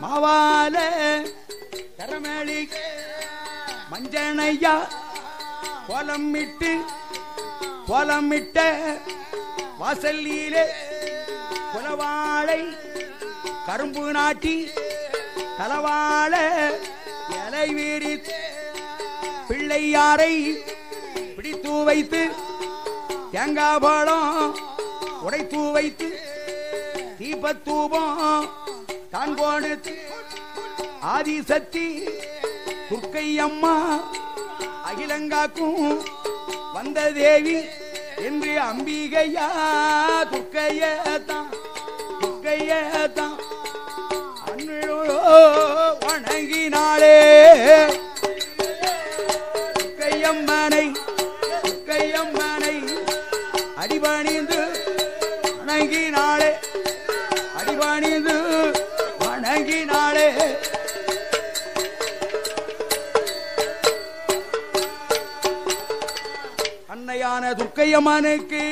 மாவால கரமேளி மஞ்சனையா கோலமிட்ட வாசல்லியிலே குலவாழை கரும்பு நாட்டி தலவாழ இலை வீரி பிள்ளையாரை பிடித்து வைத்து தேங்காய் பழம் உடைத்து வைத்து தீபத்தூபம் தான் கொடுத்து ஆதிசக்தி துர்க்கை அம்மா அகிலங்காக்கும் வந்த தேவி என்று அம்பிகையா துர்க்கையத்தான் வணங்கினாளே துர்க்கையம்மனை அடிபணிந்து வணங்கினாளே அன்னையான துர்க்கையம்மனுக்கு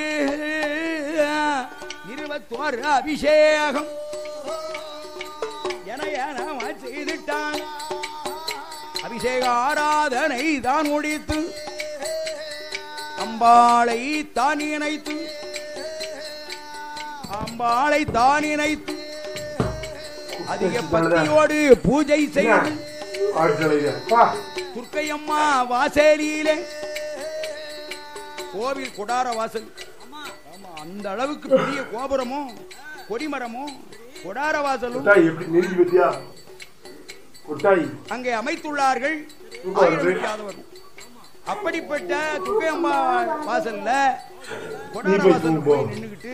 21 அபிஷேகம் என செய்துட்டான். அபிஷேக ஆராதனை தான் முடித்து அம்பாளை தான் இணைத்து அதிக பக்தியோடு பூஜை செய்து துர்க்கையம்மா வாசலிலே கோவில் கொடார வாசல் அந்த அளவுக்கு பெரிய கோபுரமும் கொடிமரமும் கொடார வாசலும் அங்கே அமைத்துள்ளார்கள். அப்படிப்பட்ட துர்க்கையம்மா வாசல்ல கொடார வாசல் போய் நின்னுகிட்டு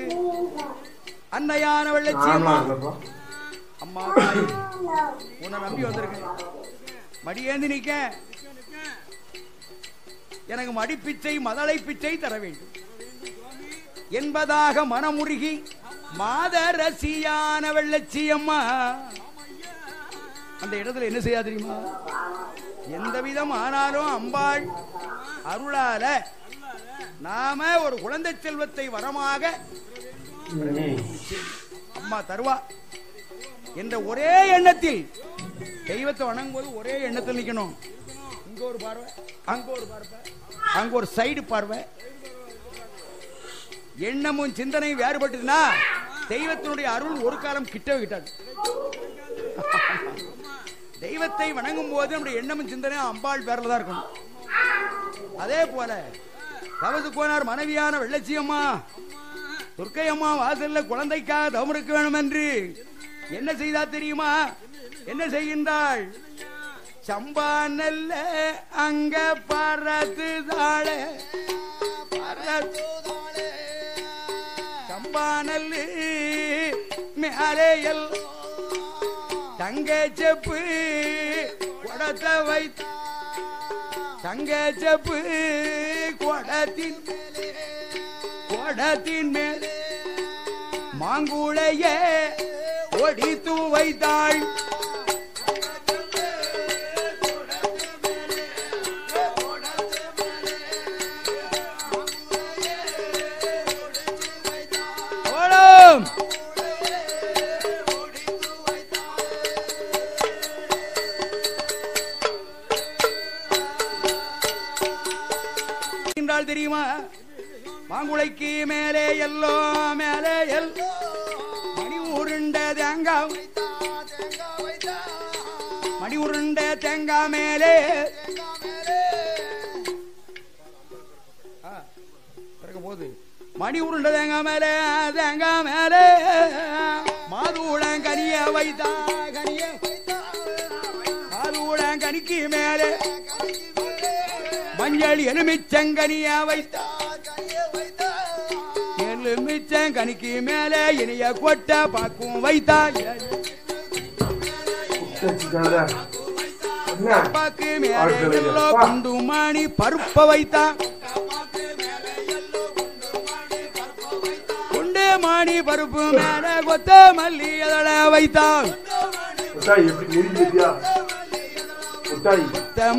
அன்னையான வெள்ளச்சியம்மா அம்மா உன்னை நம்பி வந்திருக்கேன், மடியேந்து நிக்க எனக்கு மடிப்பிச்சை மதலை பிச்சை தர வேண்டும் என்பதாக மனமுருகி மாதரசியான வெள்ளச்சியம்மா அந்த இடத்துல என்ன செய்யா தெரியுமா? எந்த விதம் ஆனாலும் அம்பாள் அருளால நாம ஒரு குழந்தை செல்வத்தை வரமாக அம்மா தருவா என்ற ஒரே எண்ணத்தில் தெய்வத்தை வணங்கும் போது ஒரே எண்ணத்தில் நிக்கணும். இங்க ஒரு பார்வை, அங்க ஒரு பார்வை, அங்க ஒரு சைடு பார்வை. எண்ணமும் சிந்தனை வேறுபட்டதுன்னா தெய்வத்தினுடைய அருள் ஒரு காலம் கிட்டாது. தெய்வத்தை வணங்கும் போது நம்முடைய எண்ணமும் சிந்தனை அம்பாள் பேர்ல தான் இருக்கணும். அதே போல தவசு கோனார் மனைவியான வெள்ளச்சியம்மா துர்க்கையம்மா வாசல்ல குழந்தைக்காக தவம் இருக்க வேண்டும் என்று என்ன செய்தா தெரியுமா? என்ன செய்கின்றாள்? சம்பா நெல்ல அங்க பறதுதாளே சம்பா நெல்லு மேலையல் தங்க செப்பு கொடத்தை வைத்த தங்க செப்பு கொடத்தின் மேல் மாங்குளைய ஒடித்து வைத்தாள். தெரியுமா? மாங்குளைக்கு மேலே எல்லோ மணி உருண்ட தேங்காய் மேலே போது மணி உருண்ட தேங்காய் மேலே மாதுளம் கனிய வைத்தா மாதுளம் கனிக்கு மேலே மஞ்சள் எலுமிச்சங்கனிய வைத்தா எலுமிச்சங்கனிக்கு மேலே இனிய கொட்ட பாக்கும் வைத்தா பாக்கு மேலே எல்லோ குண்டுமணி பருப்ப வைத்தா குண்டுமணி பருப்பு மேல கொத்த மல்லி அதோட வைத்தா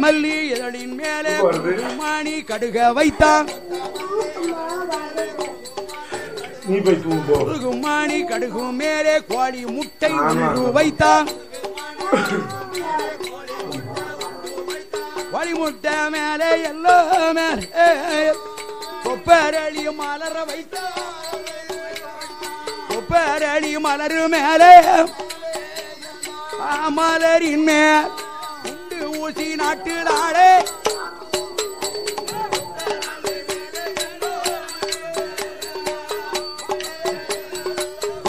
மல்லி இதழின் மேலே குண்டுமணி கடுக வைத்தான். நீ போய் தூங்கு. குமாணி கடுகு மேலே கோழி முட்டை வைத்தான். கோழி முட்டை மேலே எல்லோ மேலே கொப்பரளி மலர வைத்தான். கொப்பரளி மலரு மேலே மலரின் மேல் உண்டு ஊசி நாட்டுதாளே.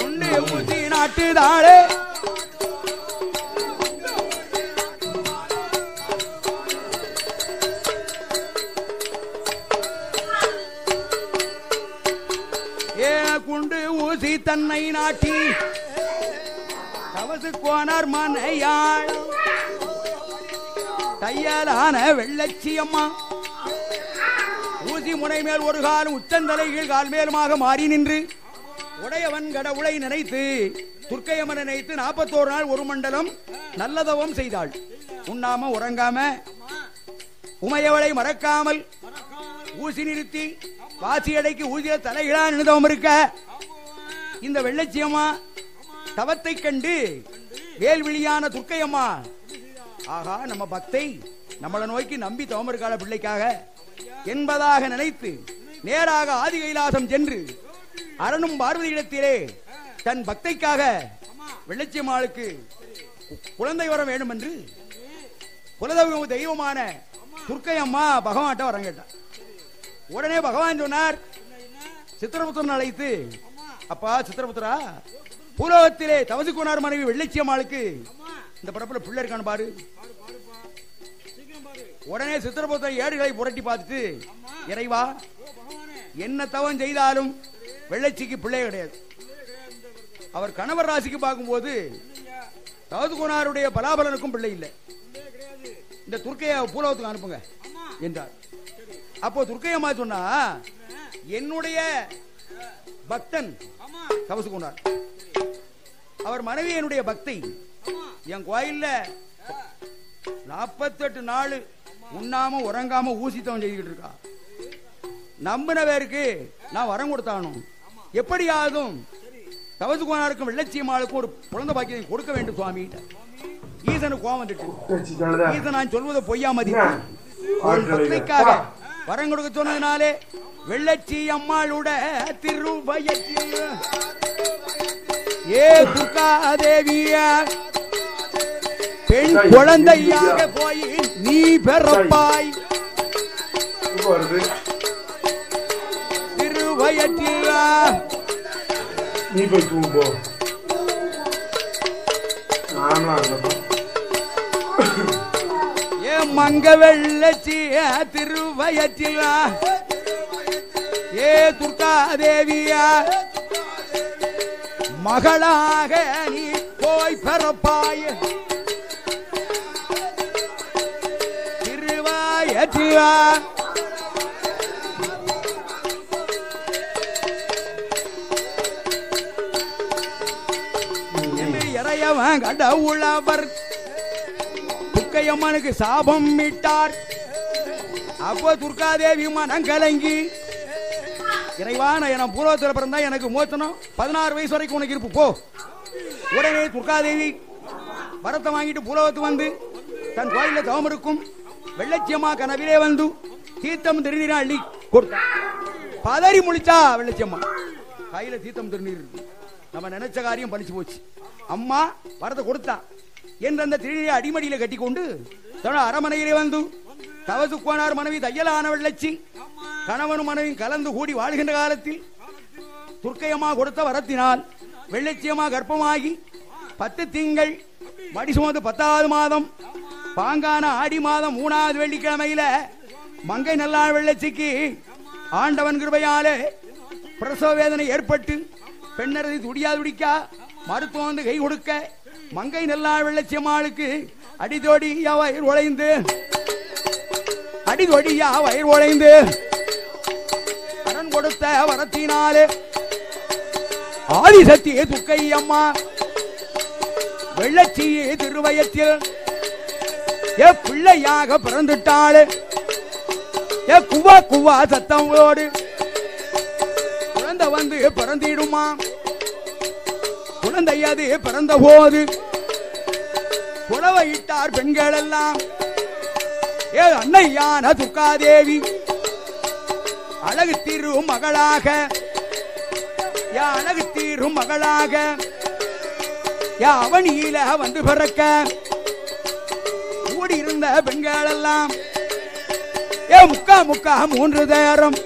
உண்டு ஊசி நாட்டுதாளே. குண்டு ஊசி தன்னை நாட்டி தவசு கோனார் மனையாள் தையலான வெள்ளச்சியம்மா ஊசி முனை மேல் ஒரு காலம் உச்சந்தலைகள் கால் மேலுமாக மாறி நின்று உடையவன் கடவுளை நினைத்து துர்க்கையம்மனை நினைத்து 41 நாள் ஒரு மண்டலம் நல்லதவம் செய்தாள். உண்ணாம உறங்காம உமையவளை மறக்காமல் ஊசி நிறுத்தி வாசி அடைக்கு ஊசிய தலைகளா நினைதவம் இருக்க இந்த வெள்ளச்சியம்மா தவத்தை கண்டு வேல்விழியான துர்க்கையம்மா ஆகா நம்ம பக்தை நம்மளை நோக்கி நம்பி தவம் இருக்கால பிள்ளைக்காக என்பதாக நினைத்து நேராக ஆதி கைலாசம் சென்று அரணும் பார்வதியிடத்திலே தன் பக்தைக்காக வெள்ளச்சியம்மாளுக்கு குழந்தை வர வேண்டும் என்று குலதெய்வ தெய்வமான துர்க்கையம்மா பகவான்கிட்ட வரம் கேட்டார். உடனே பகவான் சொன்னார், சித்திரபுத்திரன் அழைத்து, அப்பா சித்திரபுத்திரா, பூலோகத்திலே தவசு கோனார் மனைவி வெள்ளச்சியம்மாளுக்கு இந்த படப்புல பிள்ளை இருக்கான்னு பாரு. உடனே சித்திரபுத்திரன் ஏடுகளை புரட்டி பார்த்துட்டு, இறைவா என்ன தவம் செய்தாலும் வெள்ளச்சிக்கு பிள்ளை கிடையாது. அவர் கணவர் ராசிக்கு பார்க்கும்போது தவசு கோனாருடைய பலாபலனுக்கும் பிள்ளை இல்லை. இந்த துர்க்கையை பூலோகத்துக்கு அனுப்புங்க என்றார். அப்போ துர்க்கையம்மா சொன்னா, என்னுடைய பக்தன் தவசு கோனார், அவர் மனைவி என்னுடைய பக்தை, என் கோயில்ல 48 நாள் உண்ணாம உறங்காம ஊசித்தவன் செய்துகிட்டு இருக்கா. நம்பின பேருக்கு நான் வரம் கொடுத்தானும் எப்படியாதும் தவசு கோனாருக்கும் வெள்ளச்சியம்மாளுக்கும் ஒரு குழந்தை பாக்கியம் கொடுக்க வேண்டும் சுவாமி. ஈசனுக்கு கோவம் வந்துட்டு, ஈசன் நான் சொல்வதை பொய்யா மதித்து பக்தைக்காக வரம் கொடுக்க சொன்னதுனாலே வெள்ளச்சி அம்மாளுட திருவயத்தில் ஏ துர்காதேவிய பெண் குழந்தையாக போய் நீ பிறப்பாய். திருவயத்தில் நீ போய் தூங்கு. ஏ மங்க வெள்ளச்சி திருவயத்தில் ஏ துர்காதேவியா மகளாக நீ போய் பிறப்பாய். திருவயத்திலா இறையவன் கடவுளவர் துர்க்கையம்மனுக்கு சாபம் மீட்டார். அப்போ துர்காதேவி மனம் கலங்கி, இறைவா நான் பூலோகத்தில் பிறந்தா எனக்கு மோசனம் 16 வயசு வரைக்கும் உனக்கு இருப்பு போ. உடனே துர்காதேவி வரத்தை வாங்கிட்டு பூலோகத்துக்கு வந்து தன் கோயில தவம் இருக்கும் வெள்ளச்சியம்மா கனவிலே வந்து தீர்த்தம் திருநீரை அள்ளி கொடுத்தா. பதறி முழிச்சா வெள்ளச்சியம்மா, கையில தீர்த்தம் திருநீர் இருக்கு, நம்ம நினைச்ச காரியம் பழிச்சு போச்சு. அம்மா வரத்தை கொடுத்தா என்று அந்த திருநீரை அடிமடியில கட்டி கொண்டு அரமனையிலே வந்து தவசு கோனார் மனைவி தையலான வெள்ளச்சி கணவன் மனைவி கலந்து கூடி வாழ்கின்ற காலத்தில் துர்க்கையம்மா கொடுத்த வரத்தினால் வெள்ளச்சியம்மா கர்ப்பமாகி 10 திங்கள் மடி சுமந்து 10வது மாதம் பாங்கான ஆடி மாதம் 3வது வெள்ளிக்கிழமையில மங்கை நல்லாள் வெள்ளச்சிக்கு ஆண்டவன் கிருபையாலே பிரசவ வேதனை ஏற்பட்டு பெண்ணரசி துடிக்கா மருத்துவம் வந்து கை கொடுக்க மங்கை நல்லாள் வெள்ளச்சியம்மாளுக்கு அடிதோடியா வயிறு உழைந்து கடன் கொடுத்த வரத்தினாலே ஆதிசக்தியே துர்க்கையம்மா வெள்ளச்சியே திருவயத்தில் ஏ பிள்ளையாக பிறந்துட்டாளே. ஏ குவா குவா சத்தங்களோடு குழந்தை வந்து பிறந்திடுமா குழந்தை அது பிறந்த போது புலவையிட்டார் பெண்கள் எல்லாம் ஏ அன்னையான துர்காதேவி அழகு தீரும் மகளாக அழகு தீரும் மகளாக அவனியில வந்து பிறக்க கூடியிருந்த பெண்கள் எல்லாம் முக்கா முக்கா 3 தேரம்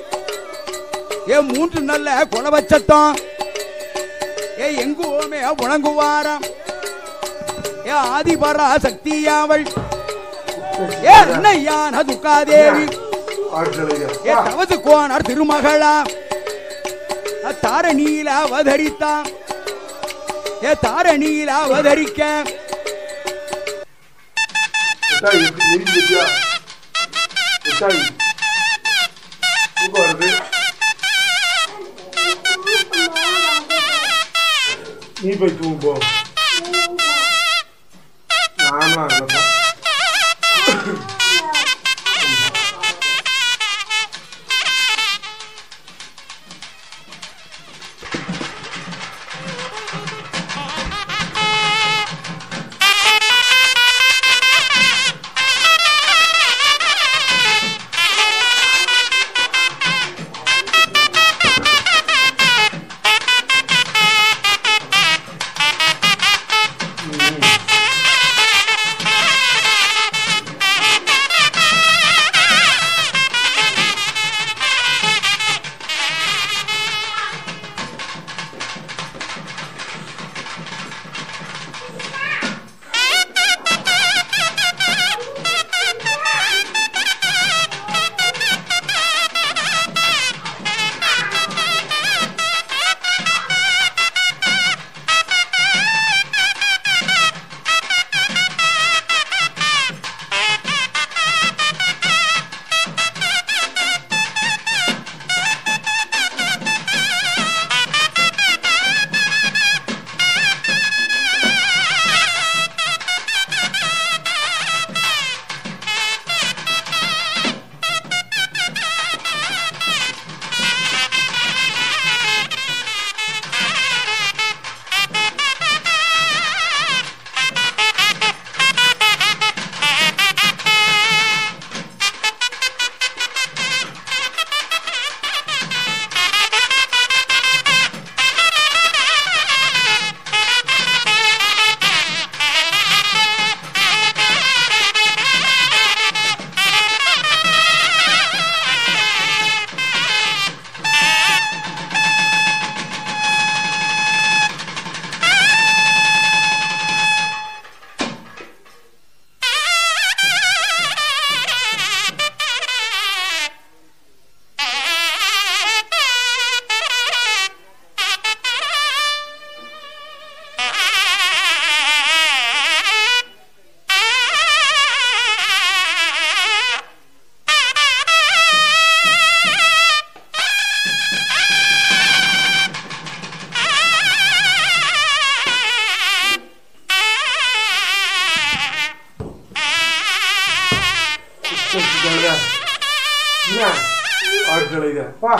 3 நல்ல குலவச்சத்தம் எங்குமே உணங்குவாரம் ஆதிபரா சக்தியாவள் அன்னையான துர்காதேவி தவசு கோனார் திருமகளா தாரணியில அவதரித்தா தாரணியில அவதரிக்க நீ போய் தூங்கு நானும் Wah.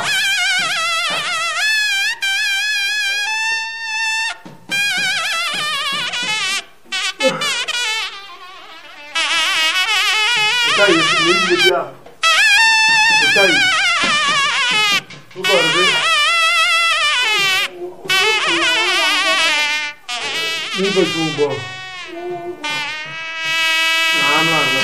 Utai, ini dia. Utai. Super deh. Ini berjumpa. Nama apa?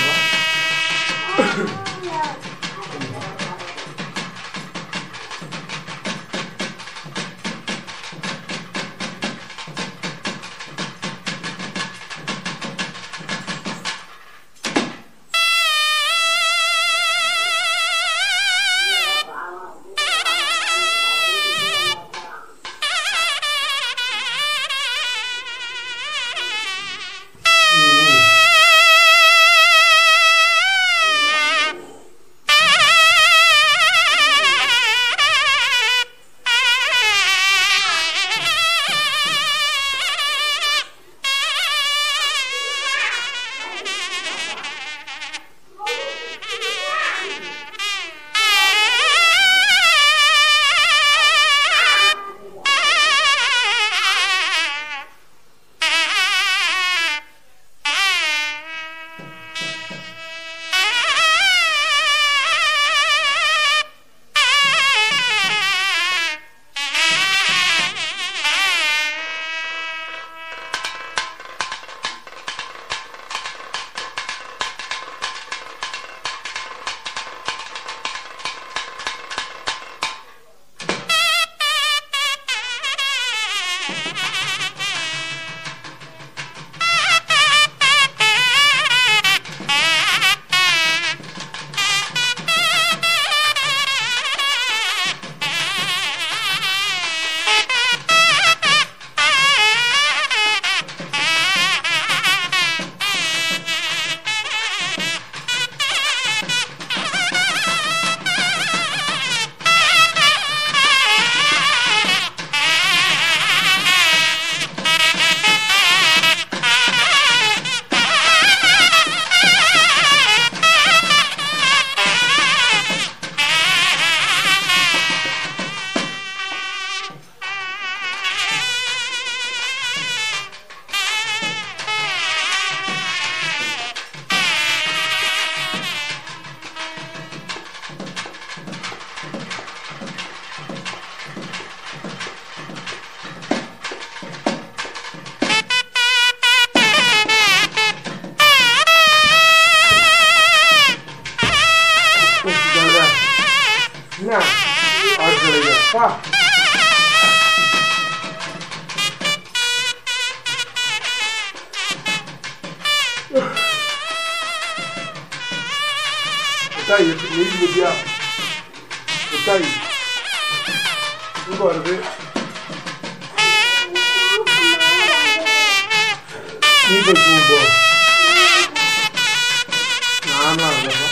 பா. மிட்டாய் எப்படி நெய்து பத்தியா? மிட்டாய் இங்க வருது. நீ போய் தூங்கு போ. நானும் அங்கப்பா.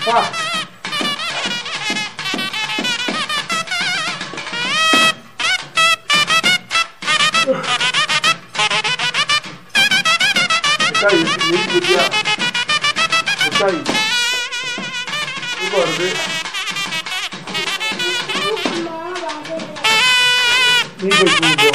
பா. மிட்டாய் நெய் பத்தியா? மிட்டாய் இங்க வருது. நீ போய் தூங்கு போ.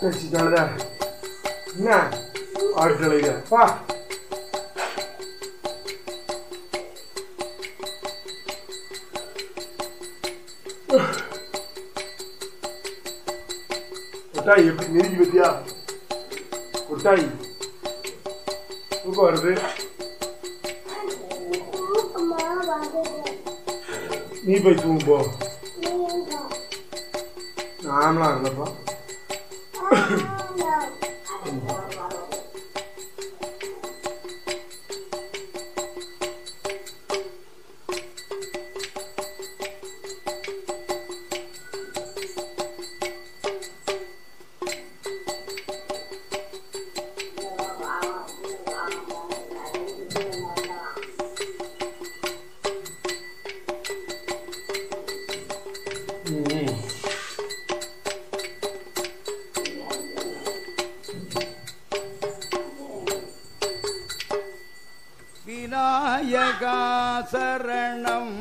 பேசிட்டால என்ன ஆட்களைங்க பா கொட்டாய் எப்படி நெருங்கி பத்தியா கொட்டாய் தூக்கம் வருது நீ போய் தூங்கு போ நாமலாம் இருந்தப்பா விநாயகா சரணம்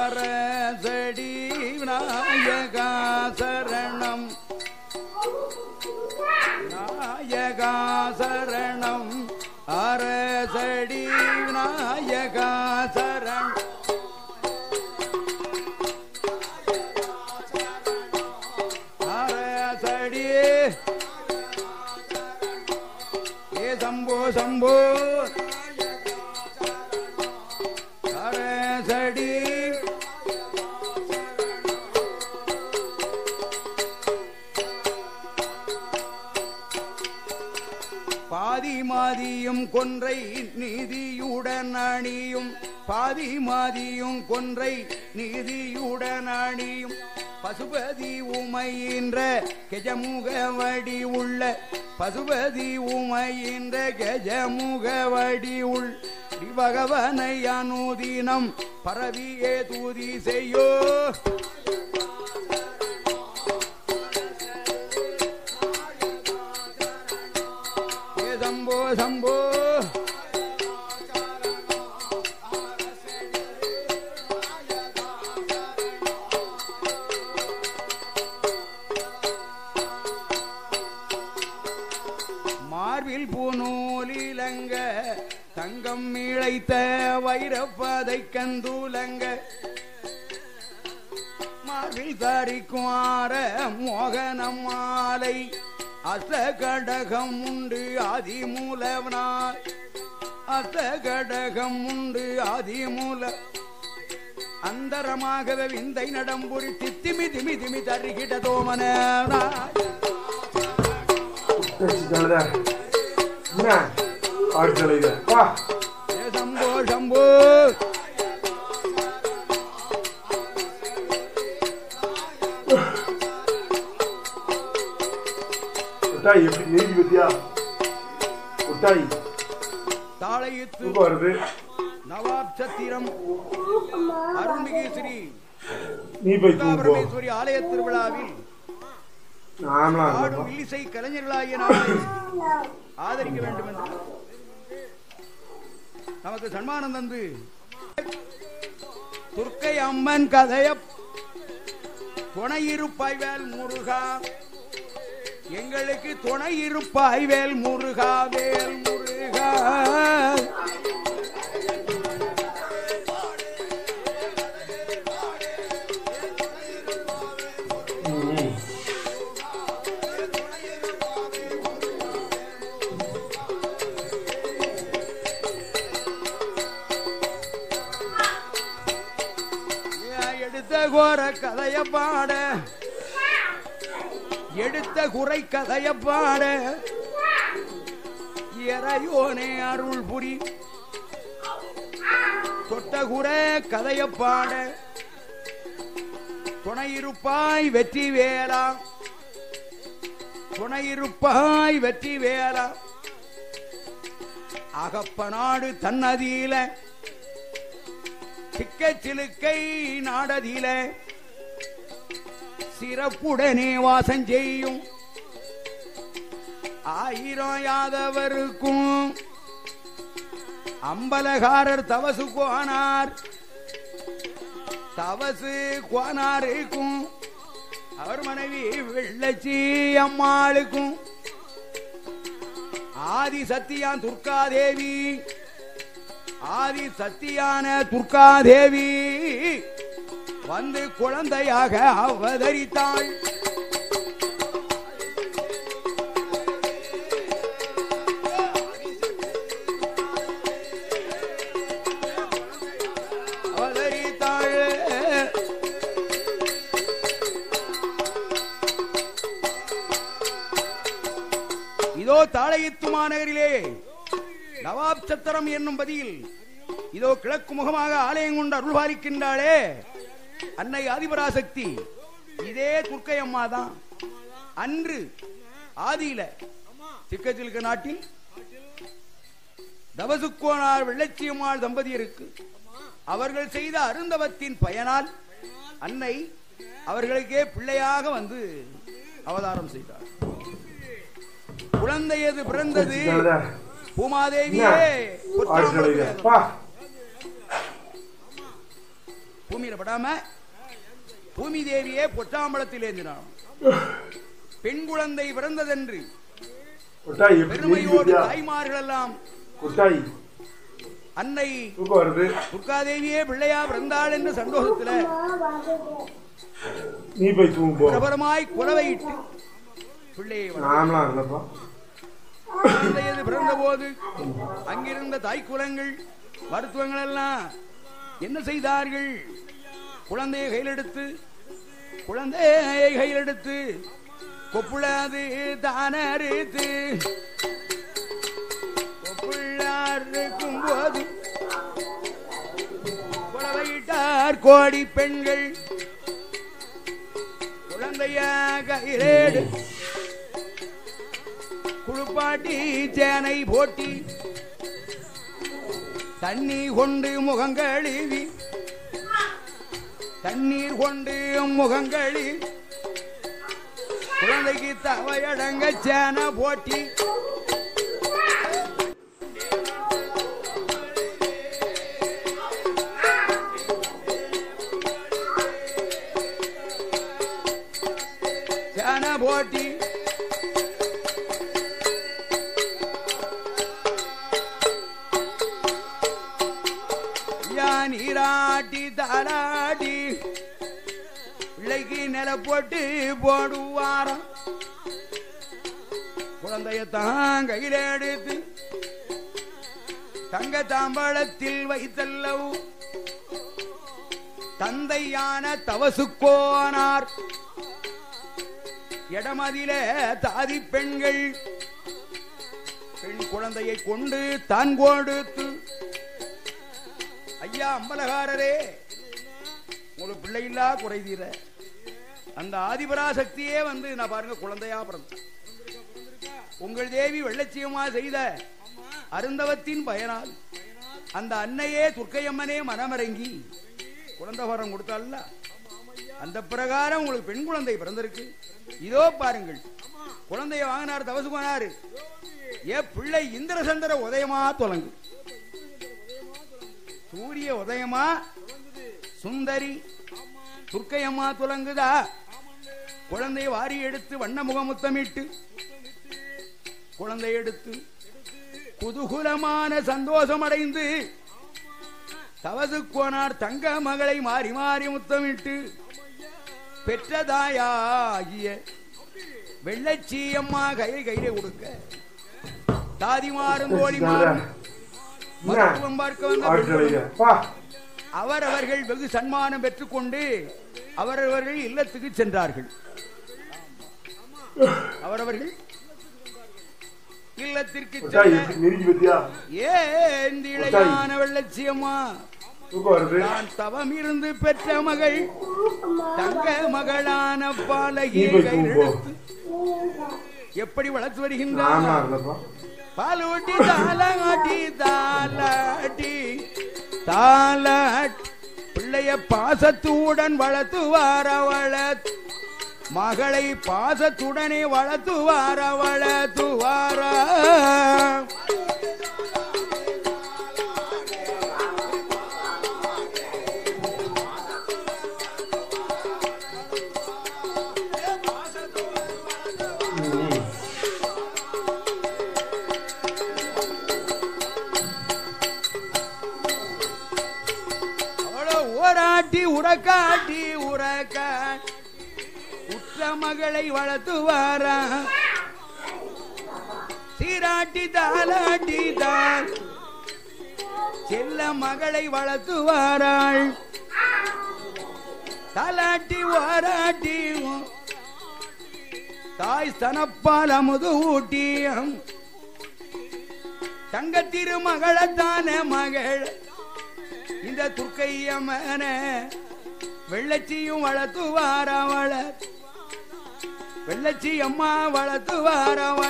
அரசடி விநாயகா சரணம் விநாயகா சரணம் அரசடி விநாயகா சரணம் அரசடி ஏ சம்போ சம்போ பாதிமாதியும் கொன்றை நீதியுடன் அணியும் பாதிமாதியும் கொன்றை நீதியுடன் அணியும் பசுபதி உமையின்ற கெஜமுகவடி உள்ள பசுபதி உமையின்ற கெஜமுகவடி உள் பகவனை அனுதினம் பரவியே தூதி செய்யோ சம்போ சம்போ மார்பில் பூநூலிலங்க தங்கம் இழைத்த வைரப்பதை கந்துலங்க மார்பில் தாரிக்கும் ஆர மோகனம் மாலை அச கடகம் உண்டு ஆதிமூலவனாய் அச கடகம் உண்டு ஆதிமூல அந்தரமாகவே விந்தை நடம்புரி தித்திமி திமி திமி தருகிட தோமன சம்போ சம்போ கொட்டாய் எப்படி நெருங்கி பத்தியா கொட்டாய் தாளையித்து வருது நவாப் சத்திரம் அருள்மிகு ஸ்ரீ நீ போய் தூங்கு போ பரமேஸ்வரி ஆலய திருவிழாவில் ஆடும் இல்லிசை கலைஞர்களாகிய நாளை ஆதரிக்க வேண்டும் என்று நமக்கு சன்மானம் தந்து துர்க்கை அம்மன் கதைய துணையிருப்பாய் வேல் முருகா எங்களுக்கு துணை இருப்பாய் வேல் முருகா வேல் முருகா எடுத்த கோர கதைய பாட எடுத்த குறை கதைய பாட இறையோனே அருள் புரி தொட்ட குறை கதைய பாட துணையிருப்பாய் வெற்றி வேளா துணையிருப்பாய் வெற்றி வேளா அகப்ப நாடு தன்னதியில சிக்க சிலுக்கை நாடதியில சிறப்புடனே வாசம் செய்யும் ஆயிரம் யாதவருக்கும் அம்பலகாரர் தவசு கோனார் தவசு கோனாருக்கும் அவர் மனைவி வெள்ளச்சி அம்மாளுக்கும் ஆதி சத்தியான் துர்காதேவி ஆதி சத்தியான துர்காதேவி வந்து குழந்தையாக அவதரித்தாள். இதோ தாளையித்து மாநகரிலே நவாப் சத்திரம் என்னும் பதியில் இதோ கிழக்கு முகமாக ஆலயம் கொண்டு அருள்பாலிக்கின்றாளே அன்னை ஆதிபராசக்தி. இதே துர்க்கை அம்மா தான் அன்று ஆதியில சிக்கச்சிலுக்க நாட்டில் தவசுக்கோனார் வெள்ளச்சியம்மாள் தம்பதியருக்கு அவர்கள் செய்த அருந்தவத்தின் பயனால் அன்னை அவர்களுக்கே பிள்ளையாக வந்து அவதாரம் செய்தார். குழந்தையது பிறந்தது பூமாதேவியே பூமியில படாம பூமி தேவியே பொற்றாம்பலத்தில் ஏந்தினான். பெண் குழந்தை பிறந்ததென்று பெருமையோடு தாய்மார்கள் எல்லாம் அன்னை துர்காதேவியே பிள்ளையா பிறந்தாள் என்ற சந்தோஷத்துல பிரபலமாய் குலவையிட்டு பிள்ளையை குழந்தையது பிறந்த போது அங்கிருந்த தாய்க்குலங்கள் மருத்துவங்கள் எல்லாம் என்ன செய்தார்கள்? குழந்தையை கையிலெடுத்து கொப்புளாது தானறுத்து கொப்புள்ளாருக்கும் போது குலவையிட்டார் கோடி பெண்கள். குழந்தைய கையிலேடு குளிப்பாட்டி சேனை போட்டி தண்ணீர் கொண்டு முகங்களி குழந்தைக்கு தவையடங்க சேனை போட்டி சேனை போட்டி நீராட்டி தாளாட்டி பிள்ளைக்கு நில போட்டு போடுவாரம். குழந்தையத்தான் கையில எடுத்து தங்க தாம்பளத்தில் வைத்தல்லவு தந்தையான தவசுக்கோனார் இடமதில தாதி பெண்கள் பெண் குழந்தையை கொண்டு தான் கொடுத்து, ஐயா அம்பலகாரரே உங்களுக்கு பிள்ளை இல்லா குறை தீர அந்த ஆதிபராசக்தியே வந்து நான் பாருங்க குழந்தையா பிறந்த உங்கள் தேவி வெள்ளச்சியமா செய்த அருந்தவத்தின் பயனால் அந்த அன்னையே துர்க்கையம்மனே மனமரங்கி குழந்தை வரம் கொடுத்தால அந்த பிரகாரம் உங்களுக்கு பெண் குழந்தை பிறந்திருக்கு. இதோ பாருங்கள் குழந்தைய வாங்கினார் தவசுமானாரு. ஏ பிள்ளை இந்திரசந்திர உதயமா தொலங்கு சூரிய உதயமா சுந்தரி துர்க்கையம்மா துலங்குதா. குழந்தையை வாரி எடுத்து வண்ண முகமுத்தமிட்டு குழந்தை எடுத்து குதூகலமான சந்தோஷம் அடைந்து தவசுக்கோனார் தங்க மகளை மாறி மாறி முத்தமிட்டு பெற்றதாயாகிய வெள்ளச்சி அம்மா கையிலே கொடுக்க தாதிமாறும் தோழிமாறும் மருத்துவம் பார்க்க வந்த அவர்கள் வெகு சன்மானம் பெற்றுக்கொண்டு அவரவர்கள் இல்லத்துக்கு சென்றார்கள். அவரவர்கள் இல்லத்திற்கு ஏந்திழையான வெள்ளச்சியம்மா நான் தவம் இருந்து பெற்ற மகள் தங்க மகளான பாலகியை கையெழுத்து எப்படி வளர்த்து வருகின்றார்? பாலூட்டி தாலாட்டி தாலாட்டி தாலாட் பிள்ளைய பாசத்துடன் வளர்த்துவார மகளை பாசத்துடனே வளர்த்துவார வளர்த்துவாரா. புறக்காட்டி உறக்க உற்ற மகளை வளர்த்துவாரா சீராட்டி தாலாட்டி தான் செல்ல மகளை வளர்த்துவாராள் தாலாட்டி வாராட்டி தாய் ஸ்தனப்பால் அமுது ஊட்டியம் தங்க திருமகளத்தான மகள் இந்த துர்க்கையம்மன வெள்ளச்சியும் வளர்த்துவார வெள்ளச்சி அம்மா வளர்த்துவாரா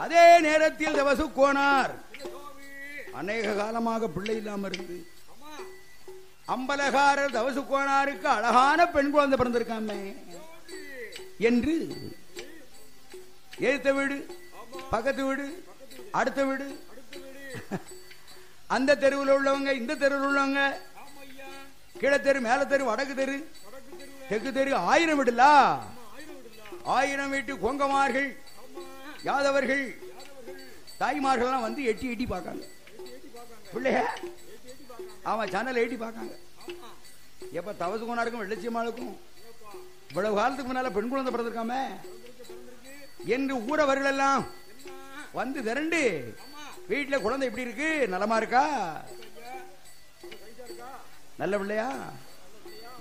அதே நேரத்தில் தவசு கோனார் அநேக காலமாக பிள்ளை இல்லாம இருந்து அம்பலகாரர் தவசு கோனாருக்கு அழகான பெண் குழந்தை பிறந்திருக்காமே என்று எழுத்த வீடு பக்கத்து வீடு அடுத்த வீடு அந்த தெருவில் உள்ளவங்க இந்த தெருவில் உள்ளவங்க கீழத்தெரு மேல தெரு வடக்கு தெரு தெற்கு தெரு 1000 வீடுல 1000 வீட்டு கொங்கமார்கள் யாதவர்கள் தாய்மார்கள் வந்து எட்டி எட்டி பார்க்காங்க பிள்ளைய அவன் சேனல் எட்டி பார்க்காங்க எப்ப தவசு கோனாருக்கும் வெள்ளச்சியம்மாளுக்கும் இவ்வளவு காலத்துக்கு முன்னால பெண் குழந்தை பிறந்திருக்காம என்று ஊரவர்கள் எல்லாம் வந்து திரண்டு வீட்டுல குழந்தை எப்படி இருக்கு நலமா இருக்கா நல்ல பிள்ளையா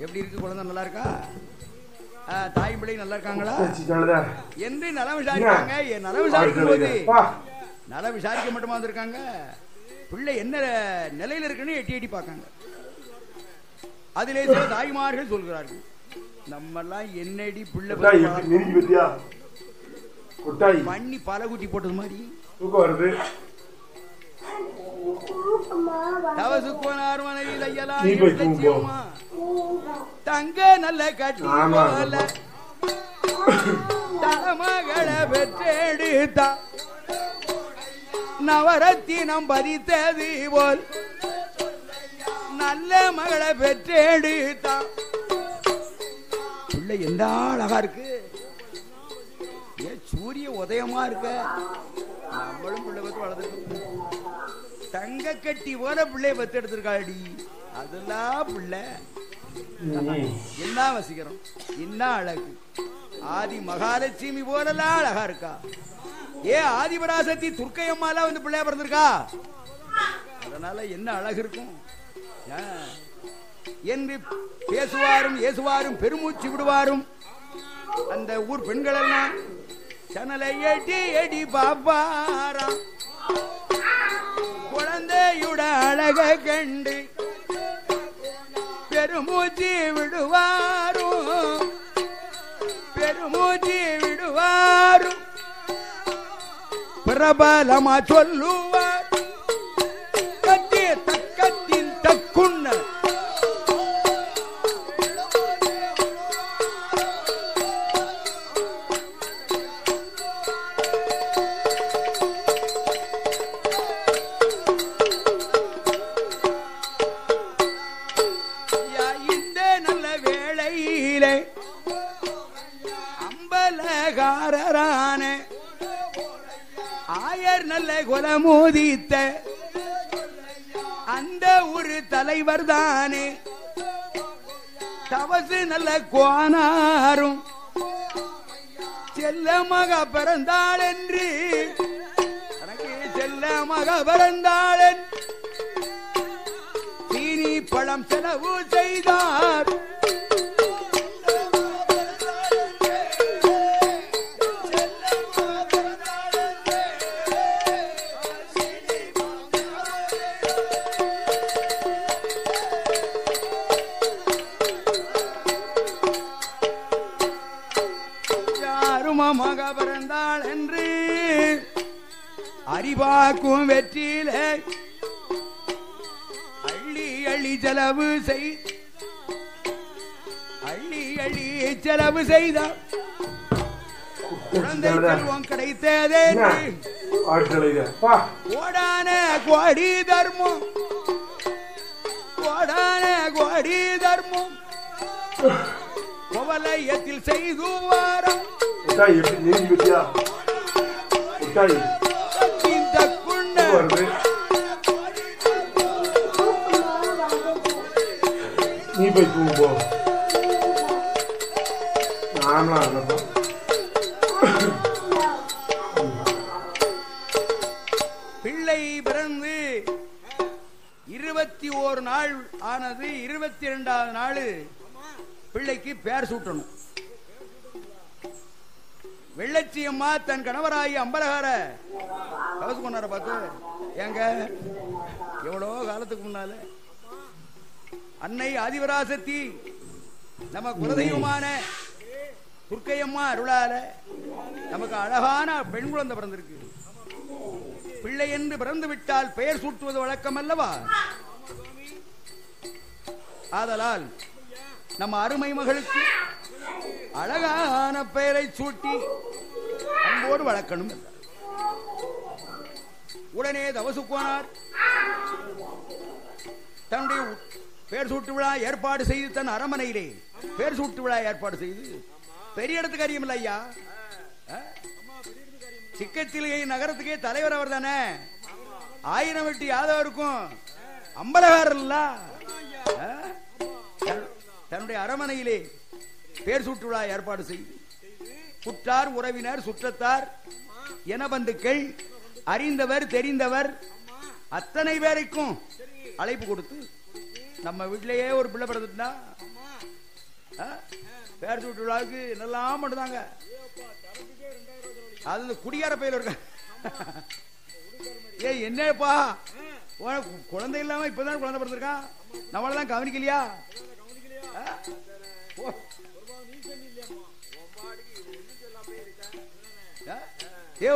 எப்படி இருக்கு குழந்தை நல்லா இருக்கா தாய் பிள்ளை நல்லா இருக்காங்களா என்று நலம் விசாரிக்காங்க நலம் விசாரிக்கும் போது நலம் விசாரிக்க மட்டுமா வந்திருக்காங்க பிள்ளை என்ன நிலையில இருக்குன்னு எட்டி எட்டி பார்க்காங்க அதிலே சில தாய்மார்கள் சொல்கிறார்கள் நம்ம எல்லாம் என்னடி பிள்ளை பண்ணி பலகுட்டி போட்டது மாதிரி தவசு கோனார் மனைவி தங்க நல்ல கட்டி போல தலைமகளை பெற்றெடுத்தா நவரத்தினம் பறித்தது போல் நல்ல மகளை பெற்றெடுத்தா பிள்ளை எந்த அழகா இருக்கு சூரிய உதயமா இருக்க நம்மளும் பிள்ளை பத்து வளர்ந்துருக்கோம் தங்க கட்டி போல பிள்ளைய பத்து எடுத்திருக்காடி அதெல்லாம் பிள்ளை என்ன வசிக்கிறோம் என்ன அழகு ஆதி மகாலட்சுமி போலலாம் அழகா இருக்கா ஆதிபராசக்தி துர்க்கையம்மாலாம் வந்து பிள்ளையா பிறந்திருக்கா அதனால என்ன அழகு இருக்கும் என்று பேசுவாரும் ஏசுவாரும் பெருமூச்சு விடுவாரும் அந்த ஊர் பெண்கள் எல்லாம் சனலை எடி எடி பாப்பாராம் குழந்தையுட அழக கண்டு பெருமூச்சு விடுவாரும் பிரபலமா சொல்லுவார் கட்டி தக்கத்தின் தக்குன்ன இந்த நல்ல வேளையிலே அம்பலகாரரான ஆயர் நல்ல குலமோதித்த அந்த ஒரு தலைவர் தானே தவசு நல்ல கோனாரும் செல்ல மக பிறந்தாள் என்று எனக்கு செல்ல மக பிறந்தாள் சீனி பழம் செலவு செய்தார் மக பிறந்தாள் என்று அறிவாக்கும் வெற்றியில அள்ளி அள்ளி செலவு செலவு செய்தார் குழந்தை செல்வம் கிடைத்ததே ஆட்களைப்பா கோடான கோடி தர்மம் கோடான கோடி தர்மம் கோவலயத்தில் செய்து வாரம் முட்டாய் எப்படி நீதி பத்தியா முட்டாய் இந்த குண்ட வருது நீ போய் தூங்கு போ நாமலாம் இல்லப்பா பிள்ளை பிறந்து 21 நாள் ஆனது. 22வது நாள் பிள்ளைக்கு பேர் சூட்டணும். வெள்ளச்சி அம்மா தன் கணவராகி அம்பலகார கவசு கொண்டார பார்த்து ஏங்க எவ்வளோ காலத்துக்கு முன்னால அன்னை ஆதிபராசக்தி நம்ம குலதெய்வமான துர்க்கையம்மா அருளால நமக்கு அழகான பெண் குழந்தை பிறந்திருக்கு. பிள்ளை என்று பிறந்து விட்டால் பெயர் சூட்டுவது வழக்கம் அல்லவா? ஆதலால் நம்ம அருமை மகளுக்கு அழகான பெயரை சூட்டி அன்போடு வளர்க்கணும். உடனே தவசுக்கோனார் தன்னுடைய பேர் சூட்டு விழா ஏற்பாடு செய்து தன் அரமனையிலே பேர் சூட்டு விழா ஏற்பாடு செய்து பெரிய இடத்துக்கு அறியுமில்ல ஐயா, சிக்கத்திலே நகரத்துக்கே தலைவர் அவர் தானே. 1000 வெட்டி யாதவருக்கும் அம்பலகாரர் இல்ல, தன்னுடைய அரமனையிலே பேர் சூட்டு விழா ஏற்பாடு செய்து குற்றார் உறவினர் சுற்றத்தார் என பந்துக்கள் அறிந்தவர் தெரிந்தவர் அத்தனை பேருக்கும் அழைப்பு கொடுத்து நம்ம வீட்டிலேயே ஒரு பிள்ளை பிறந்துட்டா பேர் சூட்டு விழாவுக்கு என்னெல்லாம் பண்ணுதாங்க. அது குடியார பயில இருக்க ஏ என்னப்பா குழந்தை இல்லாம இப்பதான் குழந்தை பிறந்திருக்கான், நம்மளதான் கவனிக்கலையா?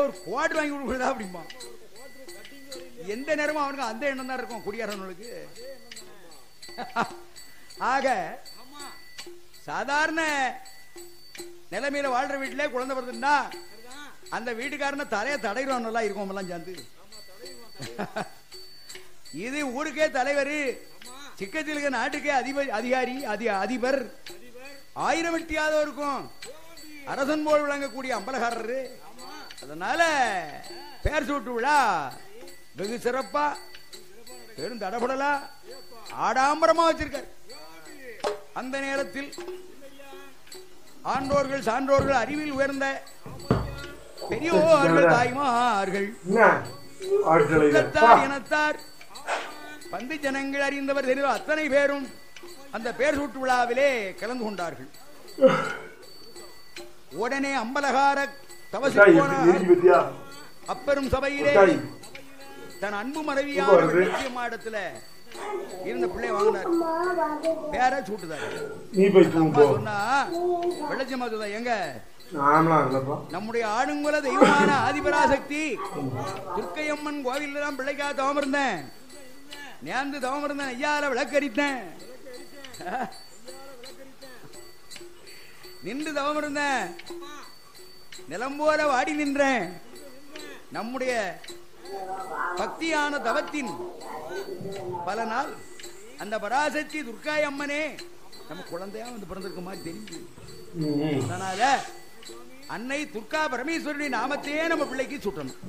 ஒரு குவார்டர் வாங்கி கொடுக்குறதா அப்படிமா? எந்த நேரமும் அவனுக்கு அந்த எண்ணம் தான் இருக்கும் குடியாரவனுக்கு. ஆக சாதாரண நிலைமையில வாழ்ற வீட்டிலே குழந்தை பிறந்தா அந்த வீட்டுக்காரன தலைய தடைகிறோம் இருக்கும் எல்லாம் சேர்ந்து. இது ஊருக்கே தலைவர், சிக்கத்தில் இருக்க நாட்டுக்கே அதிகாரி அதிபர், 1000 வெட்டியாதோ இருக்கும் அரசன் போல் விளங்கக்கூடிய அம்பலகாரரு. அதனால பேர் சூட்டு விழா வெகு சிறப்பா பெரும் தடபடலா ஆடாம்பரமா வச்சிருக்காரு. அந்த நேரத்தில் ஆண்டோர்கள் சான்றோர்கள் அறிவில் உயர்ந்த பெரியோர்கள் தாய்மார்கள் இனத்தார் பந்து ஜனங்கள் அறிந்தவர் தெரிந்த அத்தனை பேரும் அந்த பேர் சூட்டு விழாவிலே கலந்து கொண்டார்கள். உடனே அம்பலகார தவசி அப்பெரும் சபையிலே தன் அன்பு மனைவியான மாடத்துல இருந்த பிள்ளை வாங்கினார், பேரை சூட்டுதார். சொன்னா வெள்ளச்சியம்மா சொல்ல எங்க நம்முடைய ஆடுங்குல தெய்வமான ஆதிபராசக்தி துர்க்கையம்மன் கோவில் தான் பிள்ளைக்காக தவம் இருந்தேன், நேர்ந்து தவம் இருந்தேன், ஐயால விளக்கரித்தேன், நின்று தவம் இருந்தேன், நிலம் போல வாடி நின்றேன். நம்முடைய பக்தியான தவத்தின் பல நாள் அந்த பராசக்தி துர்க்காய் அம்மனே நம்ம குழந்தையா வந்து பிறந்திருக்க மாதிரி தெரிஞ்சு. அதனால அன்னை துர்கா பரமேஸ்வரனுடைய நாமத்தையே நம்ம பிள்ளைக்கு சூட்டணும்.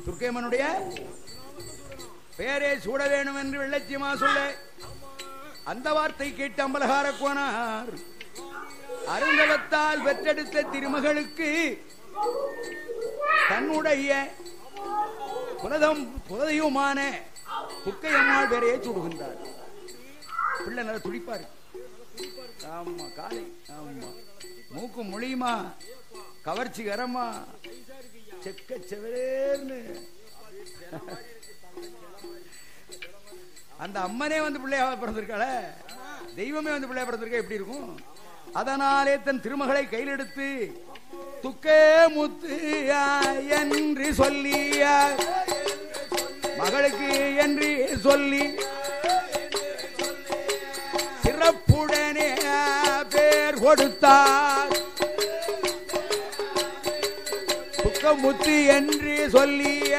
துர்க்கையம்மனுடைய பெயரே சூட வேணும் என்று வெள்ளச்சியமா சொல்ல அந்த வார்த்தை கேட்டு அம்பலகார கோனார் அருந்தவத்தால் பெற்றெடுத்த திருமகளுக்கு தன்னுடைய குலதெய்வமான துர்க்கையம்மாள் பேரையே சூடுகின்றார். பிள்ளை நல்லா துடிப்பாரு. ஆமா காலை ஆமா மூக்கு மொழியுமா கவர்ச்சிகரமா செக்க செவரேர்னு அந்த அம்மனே வந்து பிள்ளையா பிறந்திருக்காள, தெய்வமே வந்து பிள்ளையா பிறந்திருக்க எப்படி இருக்கும்? அதனாலே தன் திருமகளை கையில் எடுத்து துக்கே முத்து என்று சொல்லி மகளுக்கு என்று சொல்லி சிறப்புடனே பேர் கொடுத்தார். துக்க துக்கமுத்து என்று சொல்லிய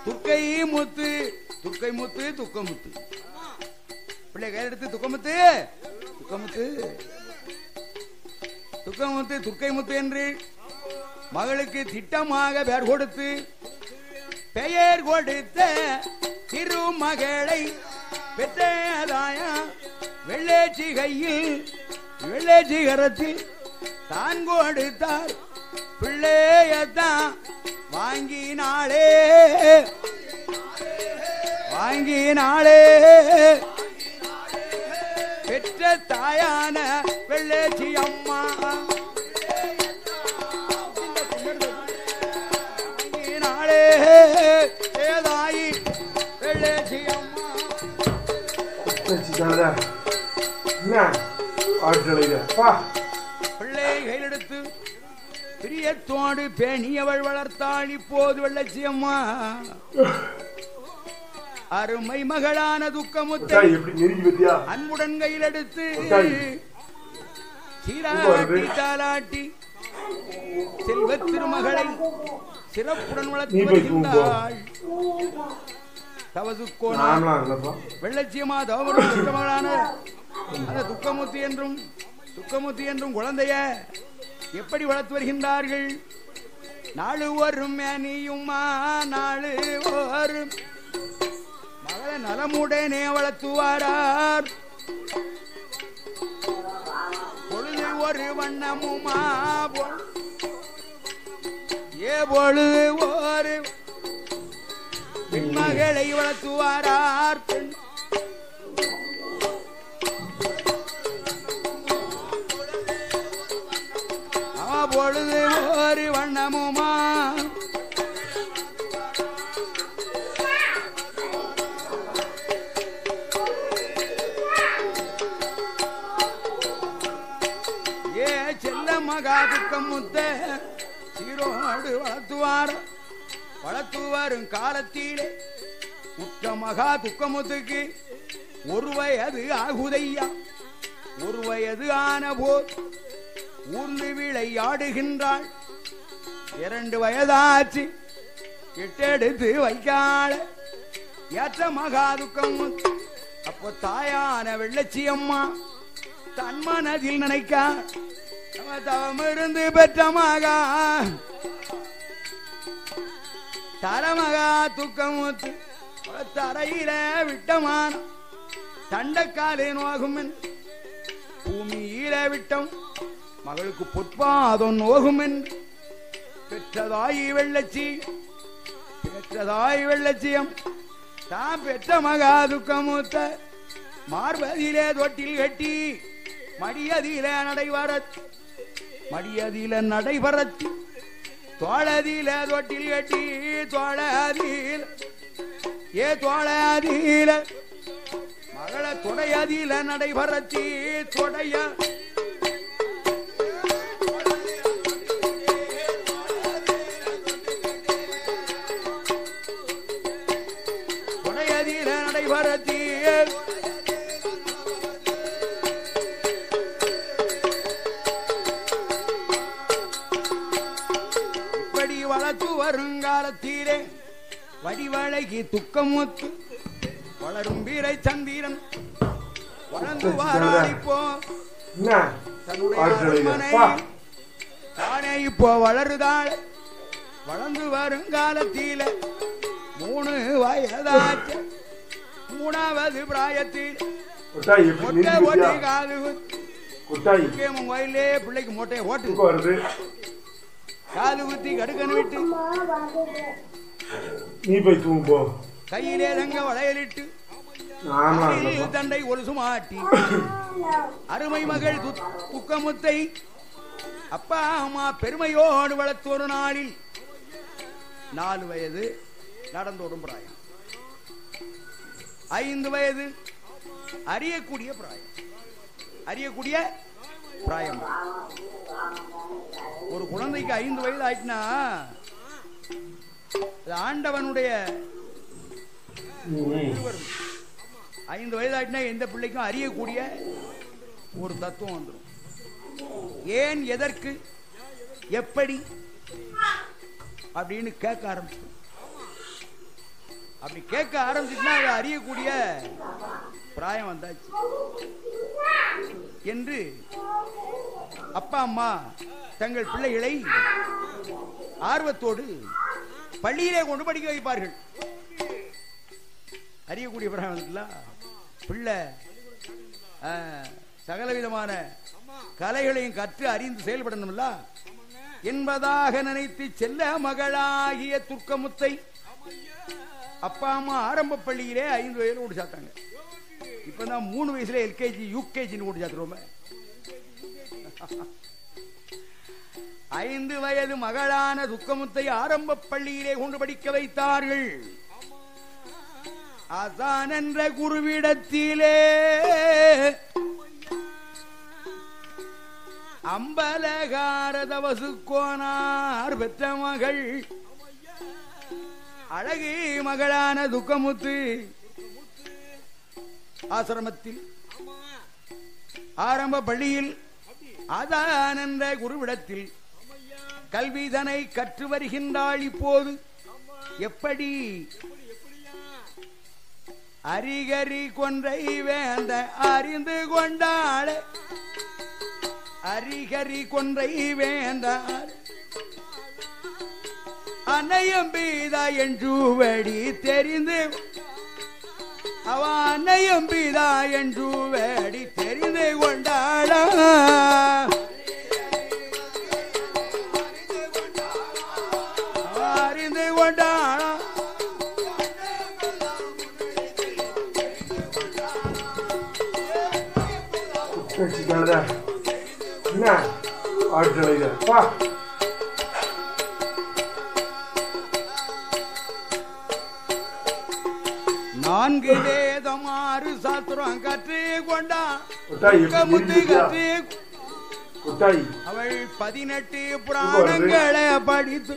துக்கைமுத்து துக்கைமுத்து துக்கமுத்து பிள்ளை கையில் எடுத்து துக்கமுத்து துக்கமுத்து துக்கமுத்து துக்கைமுத்து என்று மகளுக்கு திட்டமாக பெயர் கொடுத்து பெயர் கொடுத்த திருமகளை பெற்றதாய வெள்ளேச்சி கையில் வெள்ளேச்சி கரத்தில் தான் கொடுத்தார் பிள்ளையத்தான் வாங்கினாளே வாங்கினாளே பெற்ற தாயான வெள்ளேச்சி அம்மா வாங்கினாளே ஏதாயி வெள்ளேச்சி அம்மா பிள்ளை கையிலெடுத்து பிரியத்தோடு பேணியவள் வளர்த்தாள் இப்போது வெள்ளச்சி அம்மா அருமை மகளான துக்கமுத்தை அன்புடன் கையில் எடுத்து சீராட்டி தாலாட்டி செல்வ திருமகளை சிறப்புடன் வளர்த்து வருகின்றாள் வெள்ளச்சியமா தவமரும் மகளான அந்த துக்கமுத்தி என்றும் குழந்தைய எப்படி வளர்த்து வருகின்றார்கள் நாலு வரும் மேனியுமா நாலு வரும் மகளை நலமுடனே வளர்த்துவாரார் பொழுது ஒரு வண்ணமுமா ஏ பொழுது ஒரு பெண்மகளை வளர்த்துவாரார் பொழுது ஒரு வண்ணமுமா ஏ செல்ல மகா துக்கமுத்த சீரோடு வளர்த்து வரும் காலத்திலே உற்ற மகா துக்கமுத்துக்கு ஒரு வயது ஆகுதையா ஒரு வயது ஆன போது ஊர்ந்து விளையாடுகின்றாள் 2 வயதாச்சு எட்டெடுத்து வைக்காள ஏற்ற மகா துக்கம் அப்போ தாயான வெள்ளச்சி அம்மா தன் மனதில் நினைக்க தவமிருந்து பெற்ற மகா தரமகா துக்கமுத்து தரையில விட்டமான தண்டக்காலே நோகும் பூமியில விட்டம் மகளுக்கு பொற்பாதம் நோகும் என்று பெற்றதாய் வெள்ளச்சியம் தான் பெற்ற மகா துக்கமுத்த மார்பதிலே தொட்டில் கட்டி மடியதில நடைபரத்தி தோளதில தொட்டில் கட்டி தோளதில மகளை தொடையதில நடைபரத்தி தொடைய நடைபரத்தி இப்படி வளர்த்து வருங்காலத்தீரே வடிவழகி துக்கமுத்து வளரும் வீரை சந்திரன் வளர்ந்து வாராடிப்போ தானே இப்போ வளருதாள் வளர்ந்து வருங்காலத்தில 3 வயதாச்சு 3வது பிராயத்தில் கோயிலே பிள்ளைக்கு மொட்டையை ஓட்டு காது குத்தி கடுக்கன்னு விட்டு நீ போய் தூங்கு கையிலே தங்க வளையலிட்டு தண்டை ஒலுசு மாட்டி அருமை மகள் துக்கமுத்தை அப்பா அம்மா பெருமையோடு வளர்த்து ஒரு நாளில் 4 வயது நடந்தோடும் பிராயம் 5 வயது அறியக்கூடிய பிராயம் ஒரு குழந்தைக்கு 5 வயது ஆயிட்டுனா ஆண்டவனுடைய 5 வயதாட்டினா எந்த பிள்ளைக்கும் அறியக்கூடிய ஒரு தத்துவம் வந்துடும். ஏன், எதற்கு, எப்படி அப்படின்னு கேட்க ஆரம்பிச்சு. அப்படி கேட்க ஆரம்பிச்சுன்னா அதை அறியக்கூடிய பிராயம் வந்தாச்சு என்று அப்பா அம்மா தங்கள் பிள்ளைகளை ஆர்வத்தோடு பள்ளியிலே கொண்டு படிக்க வைப்பார்கள். அறியக்கூடிய பிராயம் வந்துல பிள்ளை சகலவிதமான கலைகளையும் கற்று அறிந்து செயல்படணும்ல என்பதாக நினைத்து செல்ல மகளாகிய துர்க்கமுத்தை அப்பா அம்மா ஆரம்ப பள்ளியிலே 5 வயதில் கொண்டு சாத்தாங்க. இப்பதான் 3 வயசுல எல்கேஜி யூகேஜி கொண்டு சாத்துறோம். 5 வயது மகளான துக்கமுத்தை ஆரம்ப பள்ளியிலே கொண்டு படிக்க வைத்தார்கள். அதான் என்ற குருவிடத்திலே அம்பலகாரதவசுக்கோனார் பெற்ற மகள் அழகு மகளான துக்கமுத்து ஆசிரமத்தில் ஆரம்ப பள்ளியில் அதான் என்ற குருவிடத்தில் கல்விதனை கற்று வருகின்றாள். இப்போது எப்படி? அரிகரி கொன்றை வேந்த அறிந்து கொண்டாள். அரிகரி கொன்றை வேந்த அன்னையம் பீதா என்றுவடி தெரிந்து அவ அன்னையம் பீதா என்றுவடி தெரிந்து கொண்டாளா. அறிந்து கொண்டாளா. என்ன ஆட்களா 4 வேதம் 6 சாஸ்திரம் கற்று கொண்டான். அவள் 18 புராணங்களை படித்து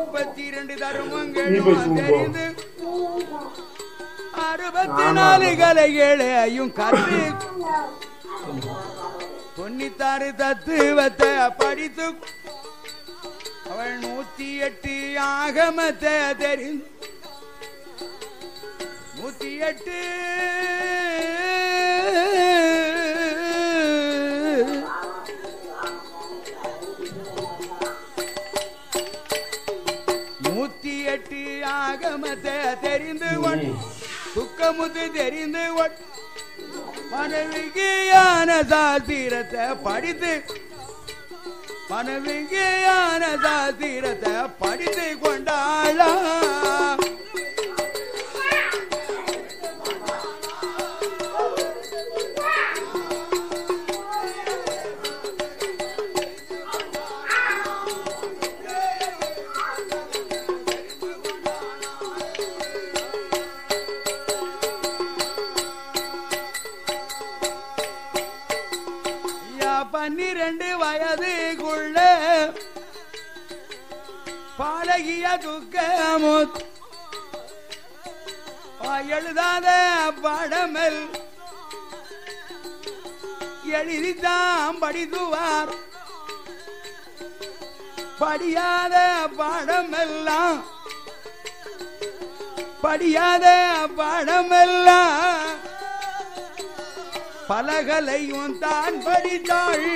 32 தர்மங்களும் தெரிந்து 64 கலைகளையும் கற்று 96 தத்துவத்தை படித்து அவள் 108 ஆகமத்தை தெரிந்து 108 ஆகமத்தை தெரிந்து துக்கமுத்து தெரிந்து மனைவியான சாஸ்திரத்தை படித்து மனைவியான சாஸ்திரத்தை படித்து கொண்டாளா. வயதுக்குள்ள பாலகிய துக்கமுத் எழுதாத பாடமல் எழுதித்தான் படித்துவார். படியாத பாடமெல்லாம் படியாத பாடமெல்லாம் பலகலையும் தான் படித்தாள்.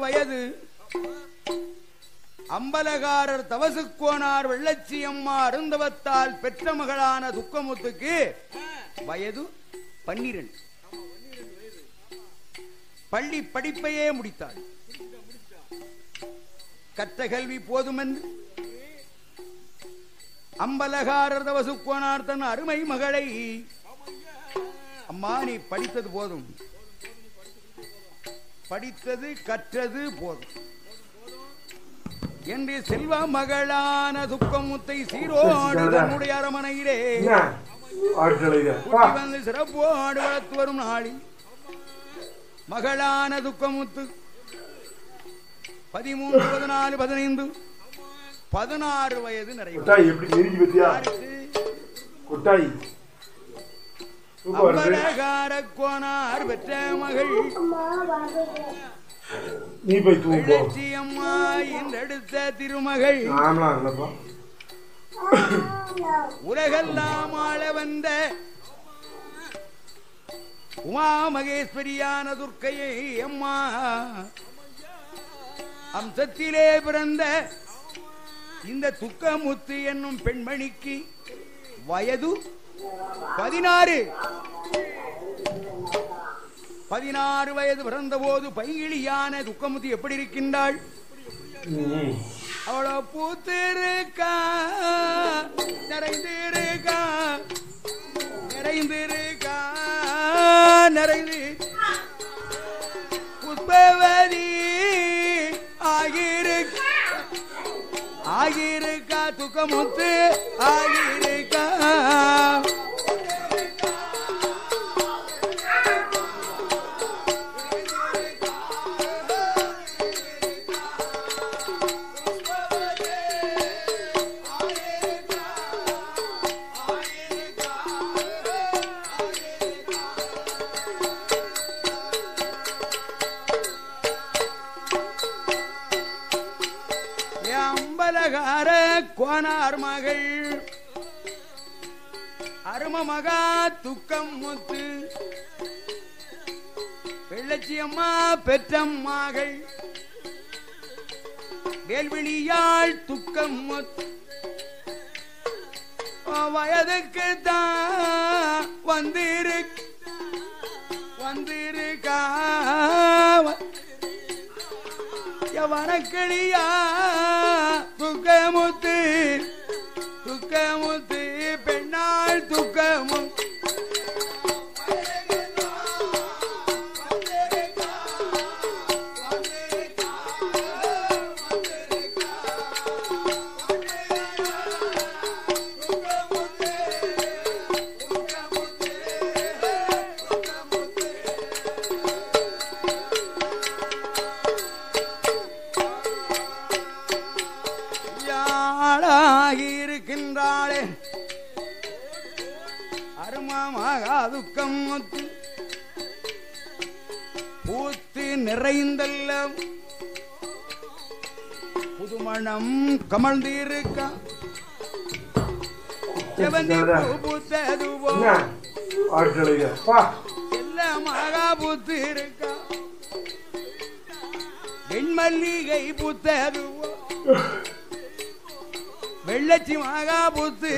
வயது அம்பலகாரர் தவசுக்கோனார் வெள்ளச்சியம்மா அருந்தவத்தால் பெற்ற மகளான துக்கமுத்துக்கு வயது 12. பள்ளி படிப்பையே முடித்தாள். கற்ற கல்வி போதுமென்று அம்பலகாரர் தவசுக்கோனார் தன் அருமை மகளை, அம்மா நீ படித்தது போதும், படித்தது கற்றது போதும், என்று செல்வ மகளான துக்கமுத்தை சீரோடு தன்னுடைய அரமனையிலே வந்து சிறப்போடு வளர்த்து வரும் நாளில் மகளான துக்கமுத்து 13, 14, 15, 16 வயது நிறைவு. அம்பலகார கோனார் பெற்ற மகள் வெள்ளச்சியம்மா என்றெடுத்த திருமகள் உலகெல்லாம் ஆள வந்த உமா மகேஸ்வரியான துர்க்கையை அம்மா அம்சத்திலே பிறந்த இந்த துக்கமுத்து என்னும் பெண்மணிக்கு வயது 16 வயது பிறந்த போது பைகிழியான துக்கமுத்து எப்படி இருக்கின்றாள்? அவளோ பூத்திருக்கா, நிறைந்திருக்கா, நிறைந்திருக்கா, நிறைந்து புஷ்பவதி ஆகியிருக்கா துக்கமுத்து ஆகியிருக்கா. அம்பலகார கோனார் மகள் அரும மகா துக்கம் முத்து வெள்ளச்சியம்மா பெற்றம்மாகள் வேல்விழியாள் துக்கம் முத்து வயதுக்கு தான் வந்திருக்கா வனக்கிளியா துக்கமுத்து துக்கமுத்து பெண்ணாள் துக்கமு இருக்கின்றாளே அருமமாக துக்கம் பூத்து நிறைந்தல்ல புதுமணம் கமழ்ந்திருக்கா செவந்தி பூத்ததுவோ எல்லாமாக பூத்து இருக்கா வெண்மல்லிகை பூத்ததுவோ வெள்ளச்சி மாகா பூத்து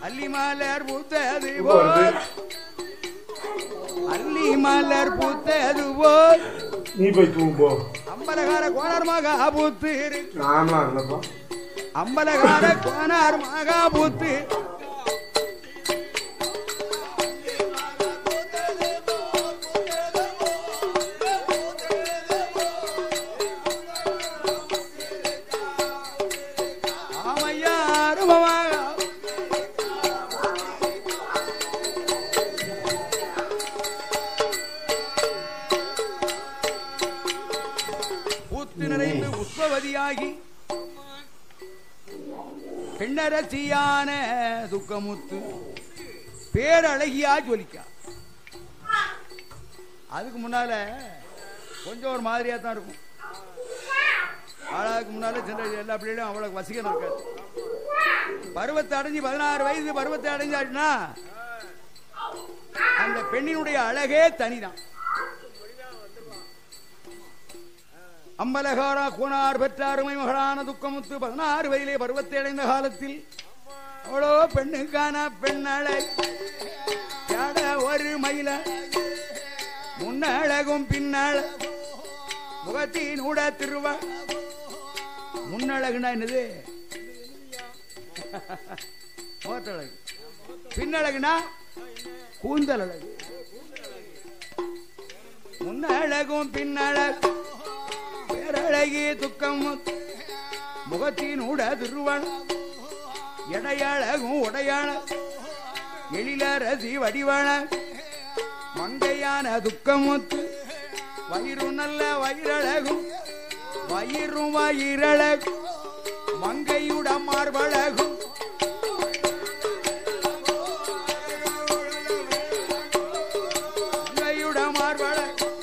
அல்லி மலர் பூத்தது போல் அல்லி மலர் பூத்தது போல் நீ போய் தூங்கோ. அம்பலகார கோனார் மகா பூத்து அம்பலகார கோனார் மகா பூத்து நிறைந்து உஷ்பவதியாகி பெண்ணரசியான துக்கமுத்து பேரழகியா ஜொலிக்கா. அதுக்கு முன்னால கொஞ்சம் ஒரு மாதிரியா தான் இருக்கும். ஆளாக்கு முன்னால சென்ற எல்லா பிள்ளைகளும் அவளுக்கு வசீகரம் இருக்காது. பருவத்தை அடைஞ்சு 16 வயசு பருவத்தை அடைஞ்சாச்சுன்னா அந்த பெண்ணினுடைய அழகே தனிதான். அம்பலகார கோனார் பெற்ற அருமை மகளான துக்கமுத்து 16 வயதிலே பருவத்தை அடைந்த காலத்தில் அவ்வளோ பெண்ணுக்கான பெண்ணழை ஒரு மயில முன்னழகும் பின்னழ முகத்தினூட திருவ முன்னழகுனா என்னது? முகத்தழகு. பின்னழகுனா கூந்தல் அழகு. முன்னழகும் பின்னழகு பேரழகி துக்கம் முகத்தினூட திருவன் எடையழகும் உடையாள எழிலரசி வடிவள மங்கையான துக்கமுத்து வயிறு நல்ல வயிறழகும் வயிறும் வயிறழகும் மங்கையுட மார்பழகும் மங்கையுட மார்பழகும்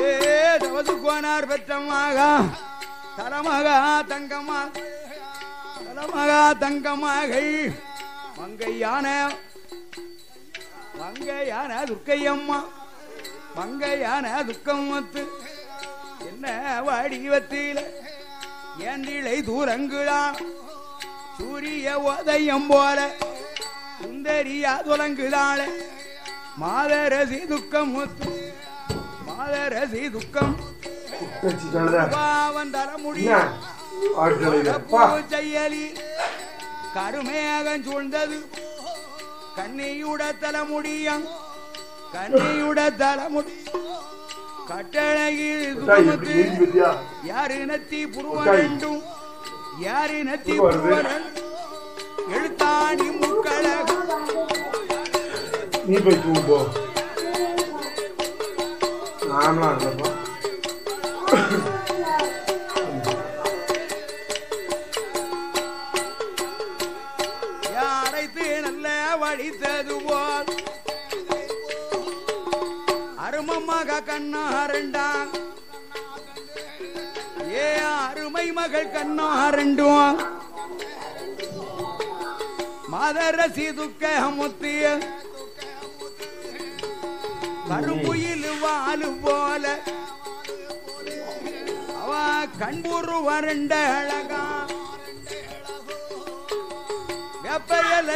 ஏதாவது கோனார் பெற்றமாக தலமகா தங்கமா தலமகா தங்கமாகள் மங்கையான துர்க்கையம்மா மங்கையான துக்கமத்து என்ன வடிவத்தில ஏந்திழை தூரங்குதான் சூரிய உதயம் போல சுந்தரியா துலங்குதாள மாதரசி துக்கமுத்து மாதரசி துக்கம் பாவன் தர முடியும் செய்யலி கருமேகம் சூழ்ந்தது கண்ணியுட தலைமுடியம் கண்ணியுட தலைமுடி கட்டழகில் துக்கமுத்து யாரு நத்தி புருவரண்டும் யாரு நத்தி புருவரன் எழுத்தாணி முக்கழகு நீ போய் தூங்கோ நாமலாம் இருந்தப்பா யாரைத்து நல்ல வழித்தது போல் அருமமாக கண்ணாரண்டான் ஏ அருமை மகள் கண்ணாரண்டும் மாதரசி துக்க முத்திய கரும்புயில் வாழு போல அவ கண்புரு வறண்ட அழகா வெப்பையல